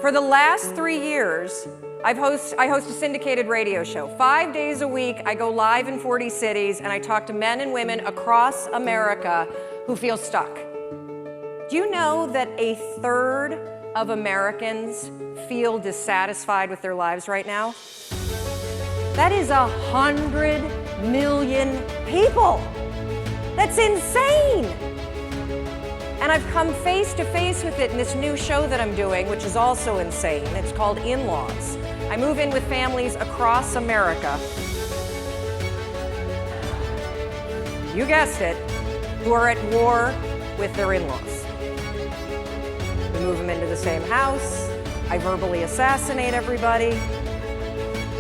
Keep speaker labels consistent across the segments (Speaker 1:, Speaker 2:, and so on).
Speaker 1: For the last 3 years, I host a syndicated radio show. 5 days a week, I go live in 40 cities, and I talk to men and women across America who feel stuck. Do you know that 1/3 of Americans feel dissatisfied with their lives right now? That is 100 million people. That's insane. And I've come face to face with it in this new show that I'm doing, which is also insane. It's called In-Laws. I move in with families across America. You guessed it, who are at war with their in-laws. We move them into the same house. I verbally assassinate everybody.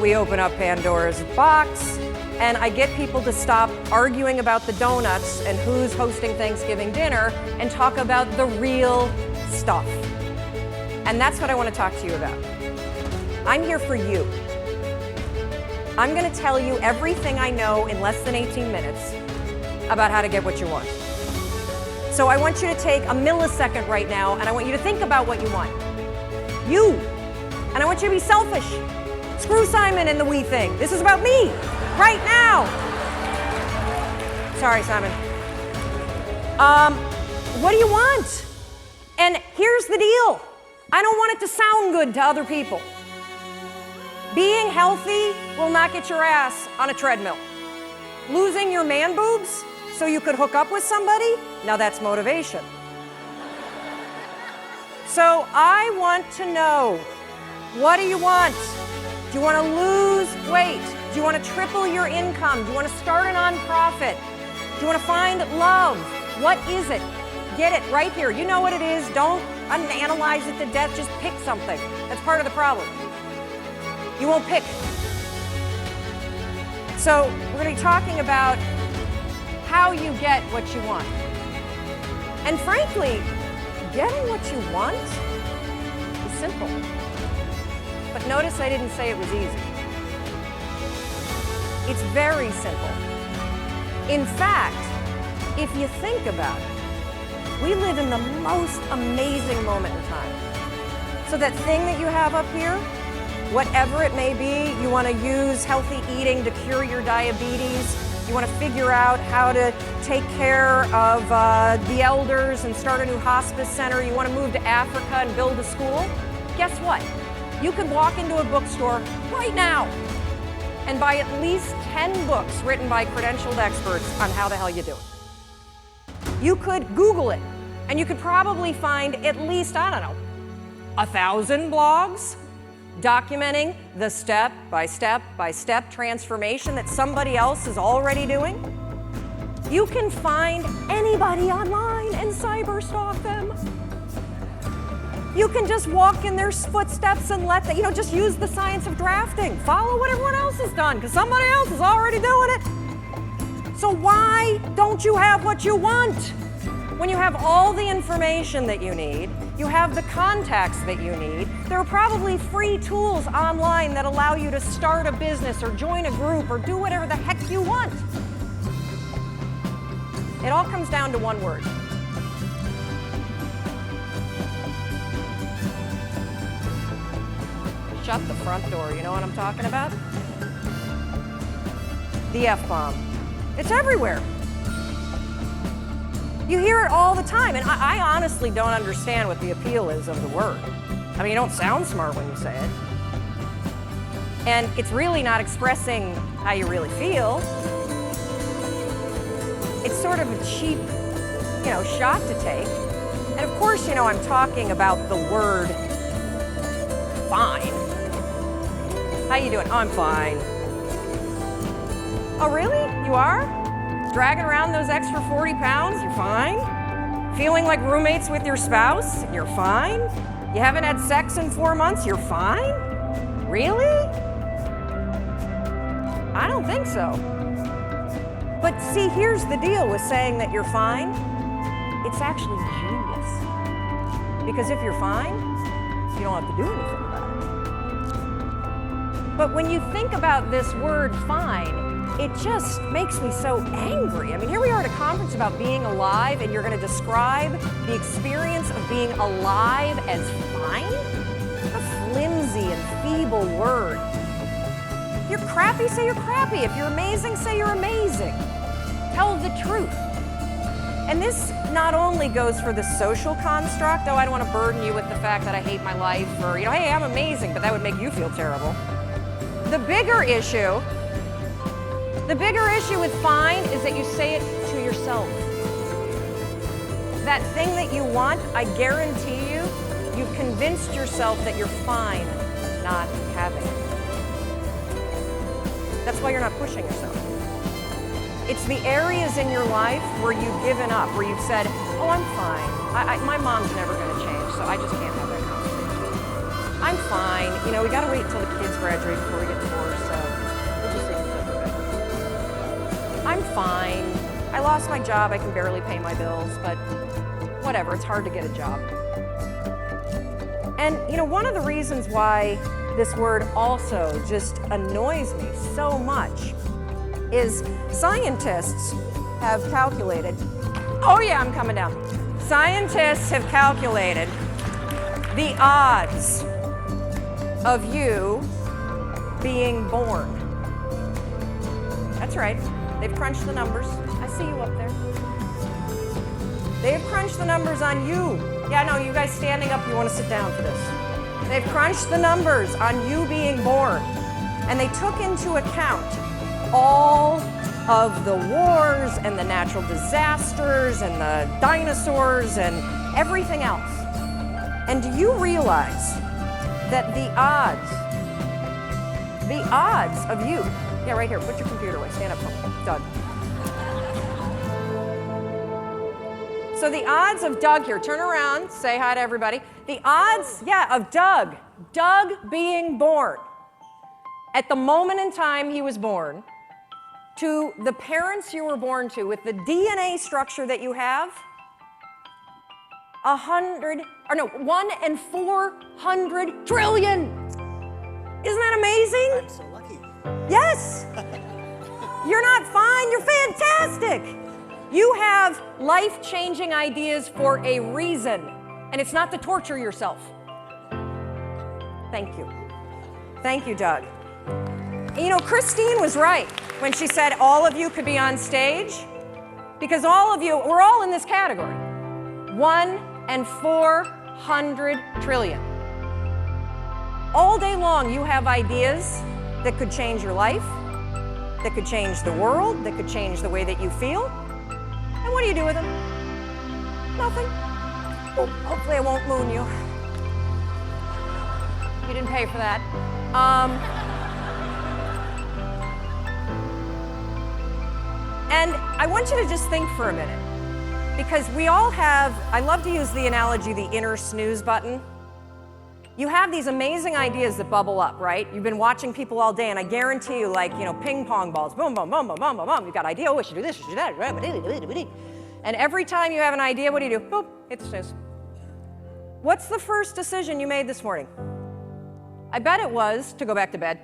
Speaker 1: We open up Pandora's box. And I get people to stop arguing about the donuts and who's hosting Thanksgiving dinner and talk about the real stuff. And that's what I want to talk to you about. I'm here for you. I'm going to tell you everything I know in less than 18 minutes about how to get what you want. So I want you to take a millisecond right now, and I want you to think about what you want. You. And I want you to be selfish. Screw Simon and the we thing. This is about me. Right now. Sorry, Simon. What do you want? And here's the deal. I don't want it to sound good to other people. Being healthy will not get your ass on a treadmill. Losing your man boobs so you could hook up with somebody, now that's motivation. So I want to know, what do you want? Do you want to lose weight? Do you want to triple your income? Do you want to start a nonprofit? Do you want to find love? What is it? Get it right here. You know what it is. Don't analyze it to death. Just pick something. That's part of the problem. You won't pick. So we're going to be talking about how you get what you want. And frankly, getting what you want is simple. But notice I didn't say it was easy. It's very simple. In fact, if you think about it, we live in the most amazing moment in time. So that thing that you have up here, whatever it may be, you want to use healthy eating to cure your diabetes, you want to figure out how to take care of the elders and start a new hospice center, you want to move to Africa and build a school, guess what? You could walk into a bookstore right now and buy at least 10 books written by credentialed experts on how the hell you do it. You could Google it, and you could probably find at least, 1,000 blogs documenting the step-by-step transformation that somebody else is already doing. You can find anybody online and cyberstalk them. You can just walk in their footsteps and let them, just use the science of drafting. Follow what everyone else has done, because somebody else is already doing it. So why don't you have what you want? When you have all the information that you need, you have the contacts that you need, there are probably free tools online that allow you to start a business or join a group or do whatever the heck you want. It all comes down to one word. Shut the front door, you know what I'm talking about? The F-bomb. It's everywhere. You hear it all the time, and I honestly don't understand what the appeal is of the word. I mean, you don't sound smart when you say it. And it's really not expressing how you really feel. It's sort of a cheap, shot to take. And of course, I'm talking about the word fine. How you doing? Oh, I'm fine. Oh, really? You are? Dragging around those extra 40 pounds? You're fine? Feeling like roommates with your spouse? You're fine? You haven't had sex in 4 months? You're fine? Really? I don't think so. But see, here's the deal with saying that you're fine. It's actually genius. Because if you're fine, you don't have to do anything about it. But when you think about this word fine, it just makes me so angry. I mean, here we are at a conference about being alive, and you're going to describe the experience of being alive as fine? valuable word. If you're crappy, say you're crappy. If you're amazing, say you're amazing. Tell the truth. And this not only goes for the social construct, oh, I don't want to burden you with the fact that I hate my life, or, hey, I'm amazing, but that would make you feel terrible. The bigger issue with fine is that you say it to yourself. That thing that you want, I guarantee you, you've convinced yourself that you're fine not having it. That's why you're not pushing yourself. It's the areas in your life where you've given up, where you've said, oh, I'm fine. My mom's never going to change, so I just can't have that conversation. I'm fine. We got to wait until the kids graduate before we get divorced, so we'll just leave it for a bit. I'm fine. I lost my job. I can barely pay my bills, but whatever. It's hard to get a job. And, one of the reasons why this word also just annoys me so much is scientists have calculated, oh yeah, I'm coming down. Scientists have calculated the odds of you being born. That's right, they've crunched the numbers. I see you up there. They've crunched the numbers on you. Yeah, no, you guys standing up, you want to sit down for this. They've crunched the numbers on you being born, and they took into account all of the wars and the natural disasters and the dinosaurs and everything else. And do you realize that the odds of you, yeah, right here, put your computer away, stand up for me, Doug. So the odds of Doug here, turn around, say hi to everybody. The odds, of Doug being born at the moment in time he was born, to the parents you were born to, with the DNA structure that you have, 1 in 400 trillion. Isn't that amazing?
Speaker 2: I'm so lucky.
Speaker 1: Yes. You're not fine, you're fantastic. You have life-changing ideas for a reason, and it's not to torture yourself. Thank you. Thank you, Doug. Christine was right when she said all of you could be on stage, because all of you, we're all in this category. 1 in 400 trillion. All day long, you have ideas that could change your life, that could change the world, that could change the way that you feel. And what do you do with them? Nothing. Well, hopefully I won't moon you. You didn't pay for that. And I want you to just think for a minute, because we all have, I love to use the analogy, the inner snooze button. You have these amazing ideas that bubble up, right? You've been watching people all day, and I guarantee you, ping pong balls, boom, boom, boom, boom, boom, boom, boom. You've got idea, oh, I should do this, I should do that. And every time you have an idea, what do? Boop, hit the snooze. What's the first decision you made this morning? I bet it was to go back to bed.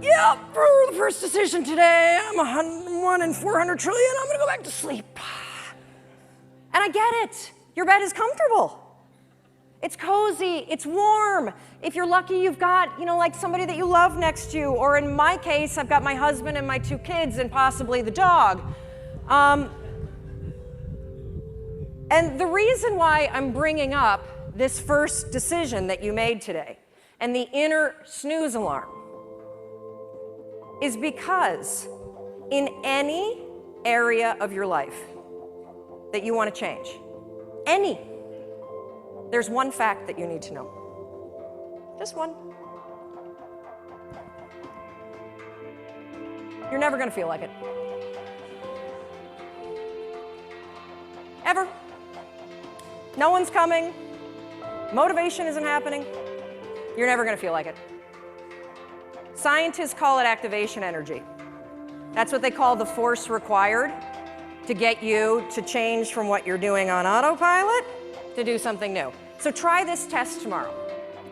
Speaker 1: Yeah, for the first decision today, I'm 1 in 400 trillion, I'm gonna go back to sleep. And I get it. Your bed is comfortable. It's cozy, it's warm. If you're lucky, you've got, somebody that you love next to you. Or in my case, I've got my husband and my 2 kids and possibly the dog. And the reason why I'm bringing up this first decision that you made today and the inner snooze alarm is because in any area of your life that you want to change, there's one fact that you need to know. Just one. You're never going to feel like it. Ever. No one's coming. Motivation isn't happening. You're never going to feel like it. Scientists call it activation energy. That's what they call the force required to get you to change from what you're doing on autopilot to do something new. So try this test tomorrow.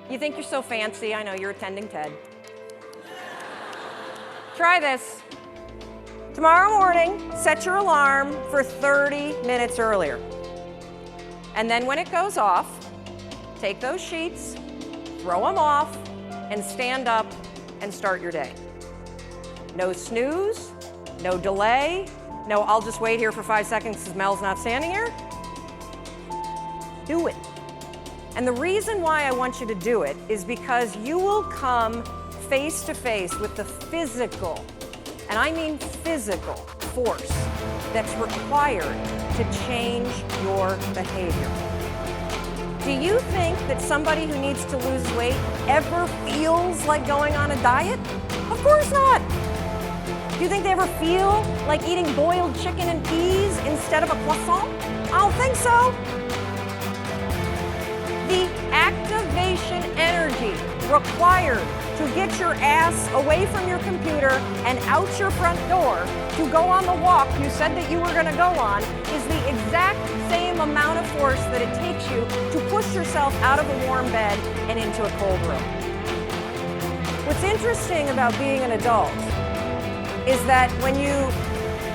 Speaker 1: You think you're so fancy. I know you're attending TED. Try this. Tomorrow morning, set your alarm for 30 minutes earlier. And then when it goes off, take those sheets, throw them off, and stand up and start your day. No snooze, no delay, no I'll just wait here for 5 seconds because Mel's not standing here. Do it. And the reason why I want you to do it is because you will come face to face with the physical, and I mean physical, force that's required to change your behavior. Do you think that somebody who needs to lose weight ever feels like going on a diet? Of course not. Do you think they ever feel like eating boiled chicken and peas instead of a croissant? I don't think so. The activation energy required to get your ass away from your computer and out your front door to go on the walk you said that you were going to go on is the exact same amount of force that it takes you to push yourself out of a warm bed and into a cold room. What's interesting about being an adult is that when you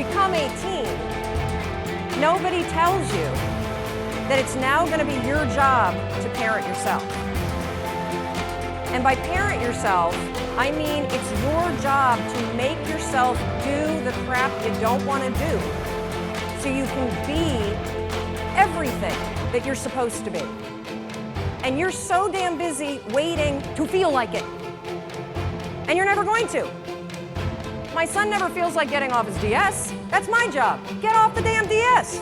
Speaker 1: become 18, nobody tells you that it's now going to be your job to parent yourself. And by parent yourself, I mean it's your job to make yourself do the crap you don't want to do so you can be everything that you're supposed to be. And you're so damn busy waiting to feel like it. And you're never going to. My son never feels like getting off his DS. That's my job. Get off the damn DS.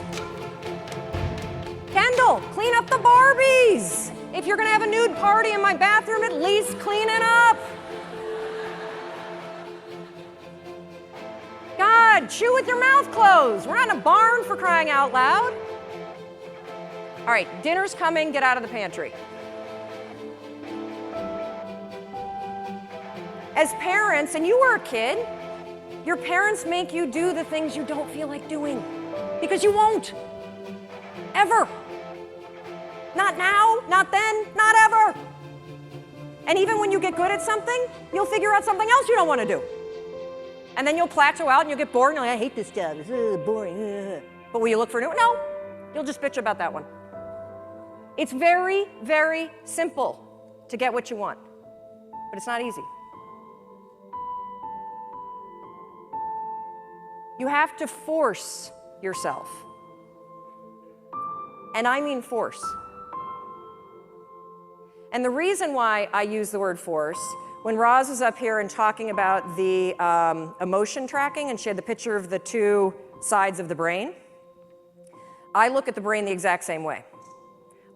Speaker 1: Kendall, clean up the Barbies. If you're gonna have a nude party in my bathroom, at least clean it up. God, chew with your mouth closed. We're not in a barn, for crying out loud. All right, dinner's coming, get out of the pantry. As parents, and you were a kid, your parents make you do the things you don't feel like doing because you won't, ever. Not now, not then, not ever. And even when you get good at something, you'll figure out something else you don't want to do. And then you'll plateau out and you'll get bored and you're like, I hate this job, it's boring. But will you look for a new one? No, you'll just bitch about that one. It's very, very simple to get what you want, but it's not easy. You have to force yourself. And I mean force. And the reason why I use the word force, when Roz was up here and talking about the emotion tracking, and she had the picture of the two sides of the brain, I look at the brain the exact same way.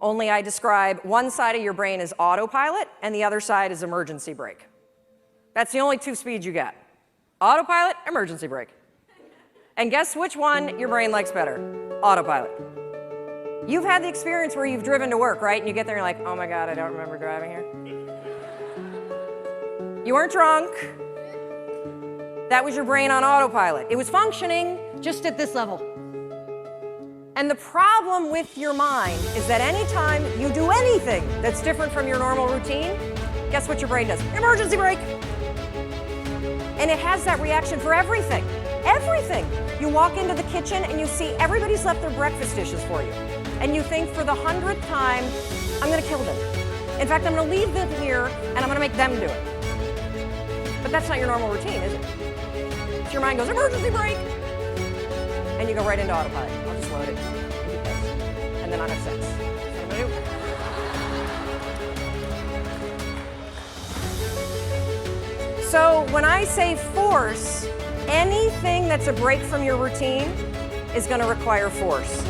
Speaker 1: Only I describe one side of your brain as autopilot and the other side as emergency brake. That's the only two speeds you get. Autopilot, emergency brake. And guess which one your brain likes better? Autopilot. You've had the experience where you've driven to work, right? And you get there and you're like, oh my God, I don't remember driving here. You weren't drunk. That was your brain on autopilot. It was functioning just at this level. And the problem with your mind is that anytime you do anything that's different from your normal routine, guess what your brain does? Emergency brake. And it has that reaction for everything. Everything. You walk into the kitchen and you see everybody's left their breakfast dishes for you. And you think for the 100th time, I'm gonna kill them. In fact, I'm gonna leave them here and I'm gonna make them do it. But that's not your normal routine, is it? So your mind goes, emergency brake! And you go right into autopilot. I'll just load it, and then I'll have sex. That's what I'm gonna do. So when I say force, anything that's a break from your routine is gonna require force.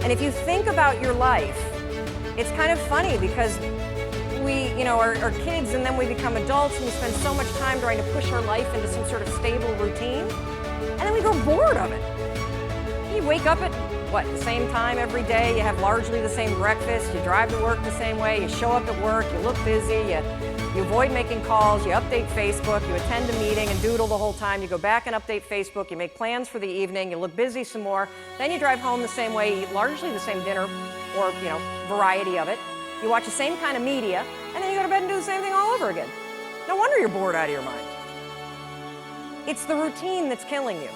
Speaker 1: And if you think about your life, it's kind of funny because we, are kids and then we become adults and we spend so much time trying to push our life into some sort of stable routine, and then we grow bored of it. You wake up at, the same time every day, you have largely the same breakfast, you drive to work the same way, you show up at work, you look busy, you avoid making calls, you update Facebook, you attend a meeting and doodle the whole time, you go back and update Facebook, you make plans for the evening, you look busy some more, then you drive home the same way, eat largely the same dinner or, variety of it. You watch the same kind of media, and then you go to bed and do the same thing all over again. No wonder you're bored out of your mind. It's the routine that's killing you.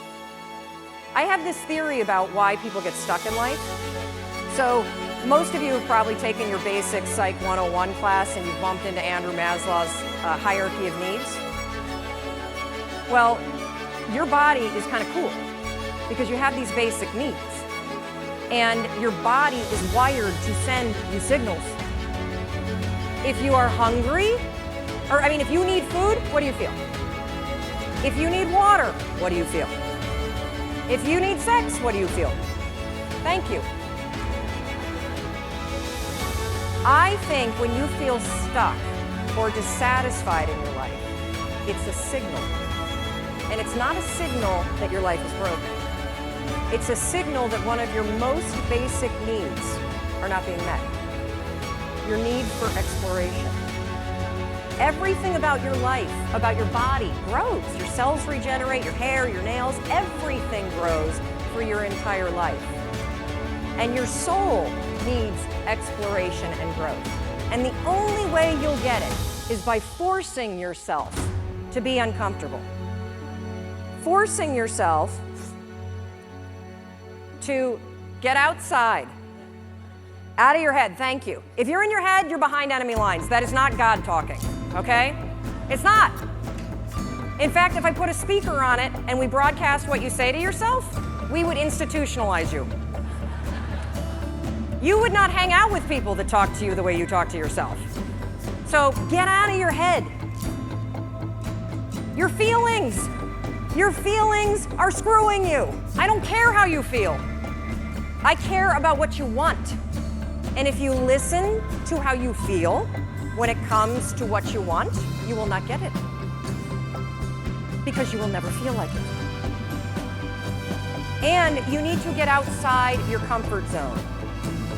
Speaker 1: I have this theory about why people get stuck in life. So Most of you have probably taken your basic Psych 101 class and you've bumped into Andrew Maslow's hierarchy of needs. Well, your body is kind of cool because you have these basic needs. And your body is wired to send you signals. If you are hungry, if you need food, what do you feel? If you need water, what do you feel? If you need sex, what do you feel? Thank you. I think when you feel stuck or dissatisfied in your life, it's a signal. And it's not a signal that your life is broken. It's a signal that one of your most basic needs are not being met. Your need for exploration. Everything about your life, about your body, grows. Your cells regenerate, your hair, your nails, everything grows for your entire life. And your soul needs exploration and growth. And the only way you'll get it is by forcing yourself to be uncomfortable. Forcing yourself to get outside. Out of your head, thank you. If you're in your head, you're behind enemy lines. That is not God talking, okay? It's not. In fact, if I put a speaker on it and we broadcast what you say to yourself, we would institutionalize you. You would not hang out with people that talk to you the way you talk to yourself. So get out of your head. Your feelings are screwing you. I don't care how you feel. I care about what you want. And if you listen to how you feel when it comes to what you want, you will not get it. Because you will never feel like it. And you need to get outside your comfort zone.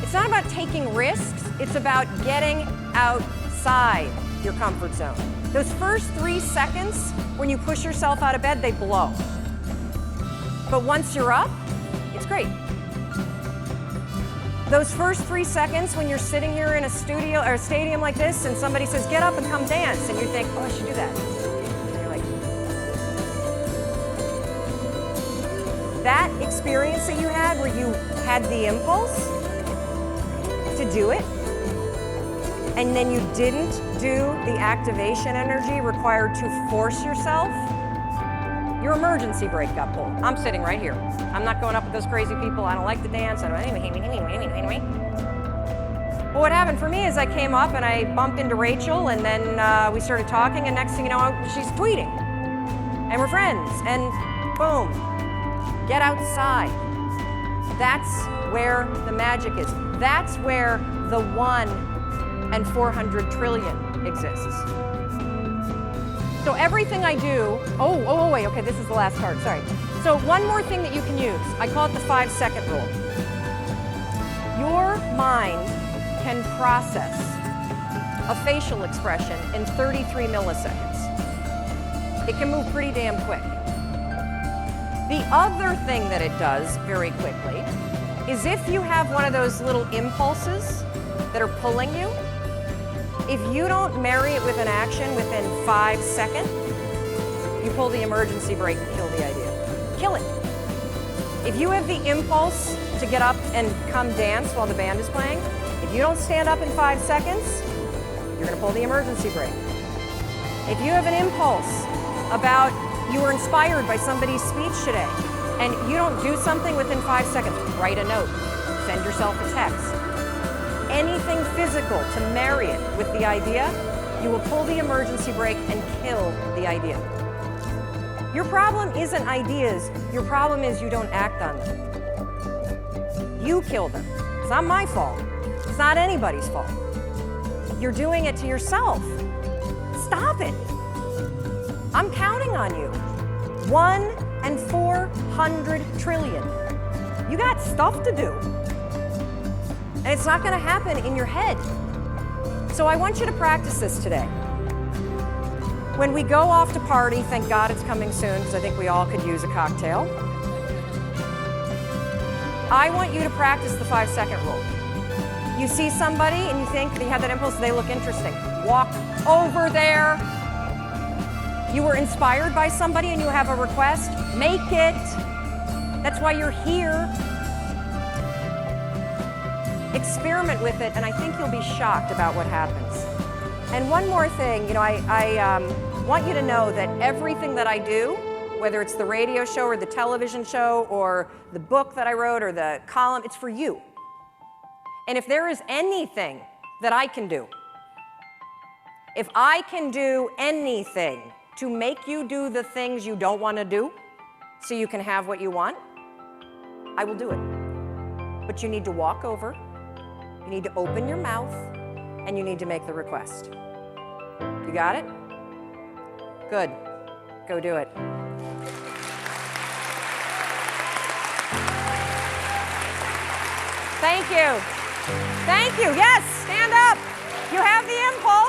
Speaker 1: It's not about taking risks, it's about getting outside your comfort zone. Those first 3 seconds when you push yourself out of bed, they blow. But once you're up, it's great. Those first 3 seconds when you're sitting here in a studio or a stadium like this and somebody says, get up and come dance, and you think, oh, I should do that. And you're like, that experience that you had where you had the impulse to do it, and then you didn't do the activation energy required to force yourself, your emergency brake got pulled. I'm sitting right here. I'm not going up with those crazy people. I don't like to dance. Anyway. Well, what happened for me is I came up and I bumped into Rachel, and then we started talking, and next thing you know, she's tweeting. And we're friends, and boom, get outside. That's where the magic is. That's where the 1 and 400 trillion exists. So everything I do, wait, okay, this is the last card, sorry. So one more thing that you can use, I call it the 5-second rule. Your mind can process a facial expression in 33 milliseconds. It can move pretty damn quick. The other thing that it does very quickly is if you have one of those little impulses that are pulling you, if you don't marry it with an action within 5 seconds, you pull the emergency brake and kill the idea. Kill it. If you have the impulse to get up and come dance while the band is playing, if you don't stand up in 5 seconds, you're gonna pull the emergency brake. If you have an impulse about you were inspired by somebody's speech today, and you don't do something within 5 seconds, write a note, send yourself a text. Anything physical to marry it with the idea, you will pull the emergency brake and kill the idea. Your problem isn't ideas, your problem is you don't act on them. You kill them. It's not my fault. It's not anybody's fault. You're doing it to yourself. Stop it. I'm counting on you. 1 and 400 trillion. You got stuff to do. And it's not gonna happen in your head. So I want you to practice this today. When we go off to party, thank God it's coming soon, because I think we all could use a cocktail. I want you to practice the 5-second rule. You see somebody and you think you have that impulse, they look interesting. Walk over there. You were inspired by somebody and you have a request, make it. That's why you're here. Experiment with it, and I think you'll be shocked about what happens. And one more thing, I want you to know that everything that I do, whether it's the radio show or the television show or the book that I wrote or the column, it's for you. And if there is anything that I can do, if I can do anything to make you do the things you don't want to do so you can have what you want, I will do it. But you need to walk over, you need to open your mouth, and you need to make the request. You got it? Good. Go do it. Thank you. Thank you. Yes, stand up. You have the impulse.